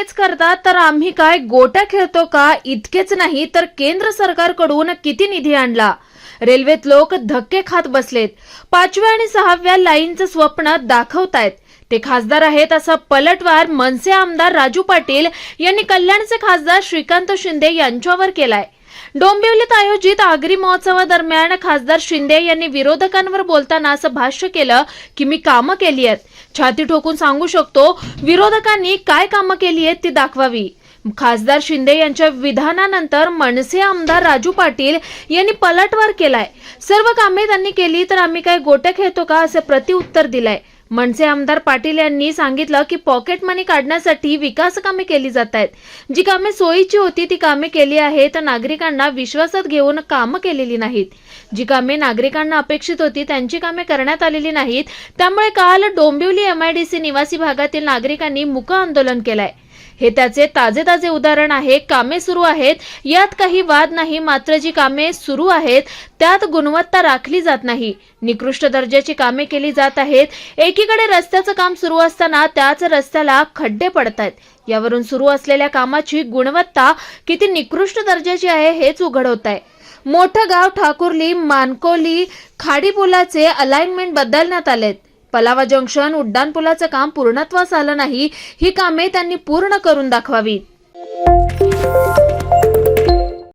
हेच करतात तर आम्ही काय गोट्या खेळतो का? इतकेच नाही तर केंद्र सरकारकडून किती निधी आणला? रेल्वेत लोक धक्के खात बसलेत. 5व्या आणि 6व्या लाईनचं स्वप्न दाखवतायत. ते खासदार आहेत असा पलटवार मनसे आमदार राजू पाटील यांनी कल्याणचे खासदार श्रीकांत शिंदे यांच्यावर केलाय. डोंबिवलीत आयोजित आगरी महोत्सवादरम्यान खासदार शिंदे यांनी विरोधकांवर बोलताना असं भाष्य केलं की मी कामं केली आहेत. छाती ठोकून सांगू शकतो, विरोधकांनी काय कामं केली आहेत ती दाखवावी. खासदार शिंदे यांच्या विधानानंतर मनसे आमदार राजू पाटील यांनी पलटवार केलाय. सर्व कामे त्यांनी केली तर आम्ही काय गोट्या खेळतो का असे प्रतिउत्तर दिलंय. मनसे आमदार पाटील यांनी सांगितलं की पॉकेट मनी काढण्यासाठी विकास कामे केली जात आहेत. जी कामे सोयीची होती ती कामे केली आहेत. नागरिकांना विश्वासात घेऊन कामं केलेली नाहीत. जी कामे नागरिकांना अपेक्षित होती त्यांची कामे करण्यात आलेली नाहीत. त्यामुळे काल डोंबिवली MIDC निवासी भागातील नागरिकांनी मूक आंदोलन केलंय. हे त्याचे ताजे उदाहरण आहे. कामे सुरू आहेत यात काही वाद नाही, मात्र जी कामे सुरू आहेत त्यात गुणवत्ता राखली जात नाही. निकृष्ट दर्जाची कामे केली जात आहेत. एकीकडे रस्त्याचं काम सुरू असताना त्याच रस्त्याला खड्डे पडतायत. यावरून सुरू असलेल्या कामाची गुणवत्ता किती निकृष्ट दर्जाची आहे हेच उघड होत आहे. मोठं गाव ठाकुर्ली मानकोली खाडी पुलाचे अलाइनमेंट बदलण्यात आलेत. पलावा जंक्शन उड्डाणपुलाचं काम पूर्णत्वास आलं नाही. ही कामे त्यांनी पूर्ण करून दाखवावीत.